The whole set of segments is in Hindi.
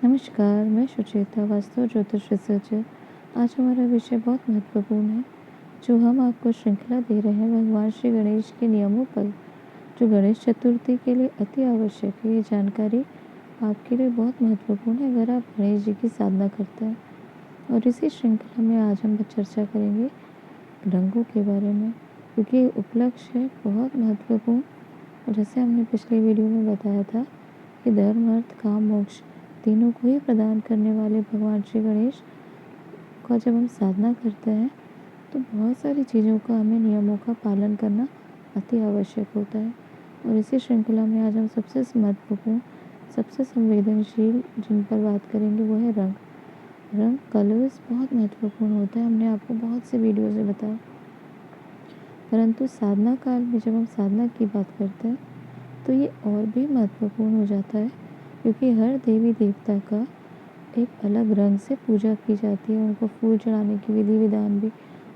नमस्कार, मैं सुचेता, वास्तु ज्योतिष रिसर्चर। आज हमारा विषय बहुत महत्वपूर्ण है, जो हम आपको श्रृंखला दे रहे हैं भगवान श्री गणेश के नियमों पर, जो गणेश चतुर्थी के लिए अति आवश्यक है। ये जानकारी आपके लिए बहुत महत्वपूर्ण है अगर आप गणेश जी की साधना करते हैं। और इसी श्रृंखला में आज हम चर्चा करेंगे रंगों के बारे में, क्योंकि उपलक्ष्य है बहुत महत्वपूर्ण। और जैसे हमने पिछले वीडियो में बताया था कि धर्म, अर्थ, काम, मोक्ष तीनों को ही प्रदान करने वाले भगवान श्री गणेश का जब हम साधना करते हैं तो बहुत सारी चीज़ों का, हमें नियमों का पालन करना अति आवश्यक होता है। और इसी श्रृंखला में आज हम सबसे महत्वपूर्ण, सबसे संवेदनशील जिन पर बात करेंगे वो है रंग। रंग, कलर्स बहुत महत्वपूर्ण होता है, हमने आपको बहुत से वीडियो से बताया। परंतु साधना काल में जब हम साधना की बात करते हैं तो ये और भी महत्वपूर्ण हो जाता है, क्योंकि हर देवी देवता का एक अलग रंग से पूजा की जाती है। उनको फूल चढ़ाने की विधि विधान भी,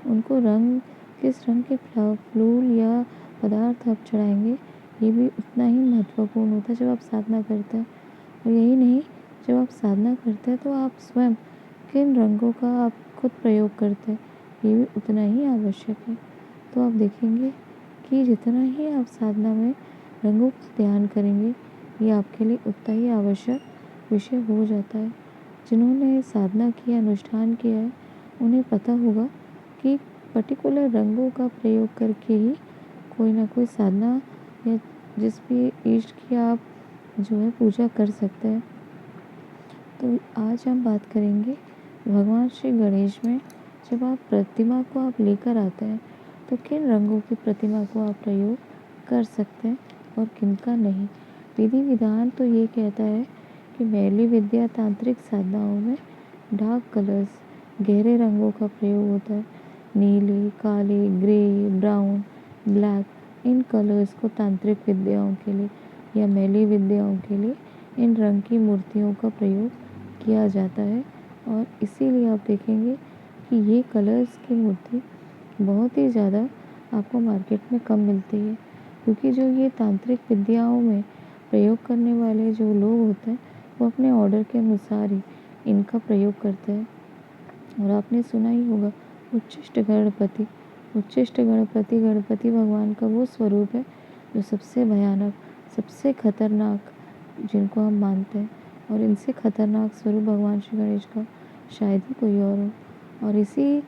उनको रंग, किस रंग के फूल या पदार्थ आप चढ़ाएंगे, ये भी उतना ही महत्वपूर्ण होता है जब आप साधना करते हैं। और यही नहीं, जब आप साधना करते हैं तो आप स्वयं किन रंगों का आप खुद प्रयोग करते हैं, ये भी उतना ही आवश्यक है। तो आप देखेंगे कि जितना ही आप साधना में रंगों का ध्यान करेंगे, ये आपके लिए उतना ही आवश्यक विषय हो जाता है। जिन्होंने साधना किया, अनुष्ठान किया है, उन्हें पता होगा कि पर्टिकुलर रंगों का प्रयोग करके ही कोई ना कोई साधना या जिस भी इष्ट की आप जो है पूजा कर सकते हैं। तो आज हम बात करेंगे भगवान श्री गणेश में जब आप प्रतिमा को आप लेकर आते हैं तो किन रंगों की प्रतिमा को आप प्रयोग कर सकते हैं और किन का नहीं। विधि विधान तो ये कहता है कि मैली विद्या तांत्रिक साधनाओं में डार्क कलर्स, गहरे रंगों का प्रयोग होता है। नीले, काले, ग्रे, ब्राउन, ब्लैक, इन कलर्स को तांत्रिक विद्याओं के लिए या मैली विद्याओं के लिए इन रंग की मूर्तियों का प्रयोग किया जाता है। और इसीलिए आप देखेंगे कि ये कलर्स की मूर्ति बहुत ही ज़्यादा आपको मार्केट में कम मिलती है, क्योंकि जो ये तांत्रिक विद्याओं में प्रयोग करने वाले जो लोग होते हैं वो अपने ऑर्डर के अनुसार ही इनका प्रयोग करते हैं। और आपने सुना ही होगा उच्चिष्ट गणपति। उच्चिष्ट गणपति, गणपति भगवान का वो स्वरूप है जो सबसे भयानक, सबसे खतरनाक, जिनको हम मानते हैं। और इनसे खतरनाक स्वरूप भगवान श्री गणेश का शायद ही कोई और हो। और इसी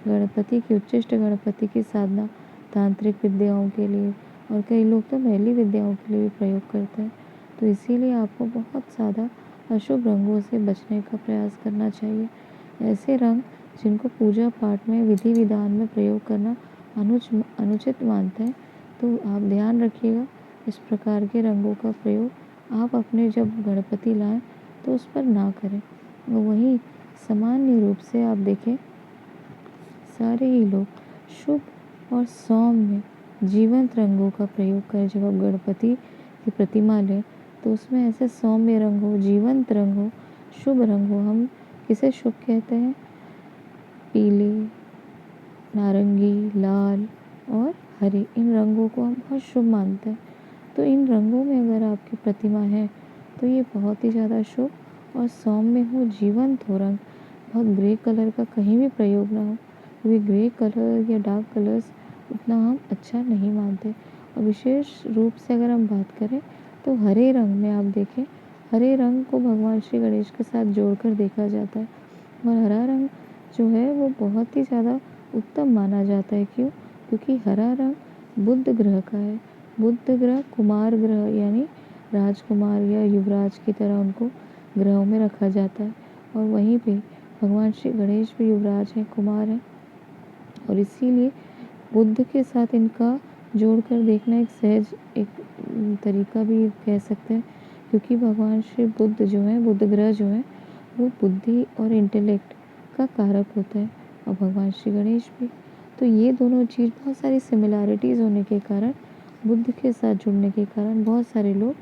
गणपति की, उच्चिष्ट गणपति की साधना तांत्रिक विद्याओं के लिए और कई लोग तो मैली विद्याओं के लिए भी प्रयोग करते हैं। तो इसीलिए आपको बहुत ज़्यादा अशुभ रंगों से बचने का प्रयास करना चाहिए। ऐसे रंग जिनको पूजा पाठ में, विधि विधान में प्रयोग करना अनुचित मानते हैं, तो आप ध्यान रखिएगा इस प्रकार के रंगों का प्रयोग आप अपने जब गणपति लाएं तो उस पर ना करें। वहीं सामान्य रूप से आप देखें, सारे ही लोग शुभ और सौम्य जीवंत रंगों का प्रयोग करें। जब आप गणपति की प्रतिमा लें तो उसमें ऐसे सौम्य रंग हो, जीवंत रंग हो, शुभ रंग हो। हम किसे शुभ कहते हैं? पीले, नारंगी, लाल और हरे, इन रंगों को हम बहुत शुभ मानते हैं। तो इन रंगों में अगर आपकी प्रतिमा है तो ये बहुत ही ज़्यादा शुभ और सौम्य हो, जीवंत हो रंग। बहुत ग्रे कलर का कहीं भी प्रयोग ना हो, क्योंकि ग्रे कलर या डार्क कलर्स उतना हम अच्छा नहीं मानते। और विशेष रूप से अगर हम बात करें तो हरे रंग में आप देखें, हरे रंग को भगवान श्री गणेश के साथ जोड़कर देखा जाता है। और हरा रंग जो है वो बहुत ही ज़्यादा उत्तम माना जाता है। क्यों? क्योंकि हरा रंग बुध ग्रह का है। बुध ग्रह कुमार ग्रह, यानी राजकुमार या युवराज की तरह उनको ग्रहों में रखा जाता है। और वहीं पे भगवान श्री गणेश भी युवराज हैं, कुमार हैं। और इसीलिए बुद्ध के साथ इनका जोड़कर देखना एक सहज एक तरीका भी कह सकते हैं, क्योंकि भगवान श्री बुद्ध जो हैं, बुध ग्रह जो हैं, वो बुद्धि और इंटेलेक्ट का कारक होता है, और भगवान श्री गणेश भी। तो ये दोनों चीज़, बहुत सारी सिमिलैरिटीज़ होने के कारण, बुद्ध के साथ जुड़ने के कारण बहुत सारे लोग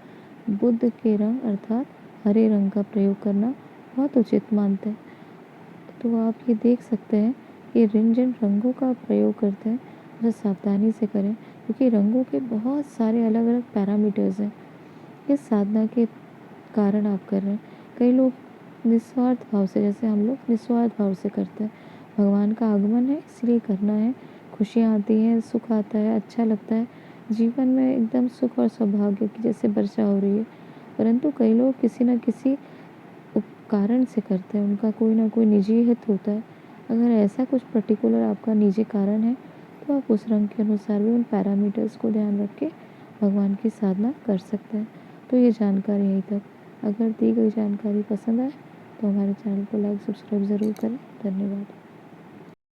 बुद्ध के रंग अर्थात हरे रंग का प्रयोग करना बहुत उचित मानते हैं। तो आप ये देख सकते हैं कि जिन रंगों का आप प्रयोग करते हैं उसे सावधानी से करें, क्योंकि रंगों के बहुत सारे अलग अलग पैरामीटर्स हैं। किस साधना के कारण आप कर रहे हैं, कई लोग निस्वार्थ भाव से, जैसे हम लोग निस्वार्थ भाव से करते हैं। भगवान का आगमन है इसलिए करना है, खुशियाँ आती हैं, सुख आता है, अच्छा लगता है, जीवन में एकदम सुख और सौभाग्य की जैसे वर्षा हो रही है। परंतु कई लोग किसी न किसी कारण से करते हैं, उनका कोई ना कोई निजी हित होता है। अगर ऐसा कुछ पर्टिकुलर आपका निजी कारण है तो आप उस रंग के अनुसार भी उन पैरामीटर्स को ध्यान रख के भगवान की साधना कर सकते हैं। तो ये जानकारी यहीं तक। अगर दी गई जानकारी पसंद आए तो हमारे चैनल को लाइक सब्सक्राइब ज़रूर करें। धन्यवाद।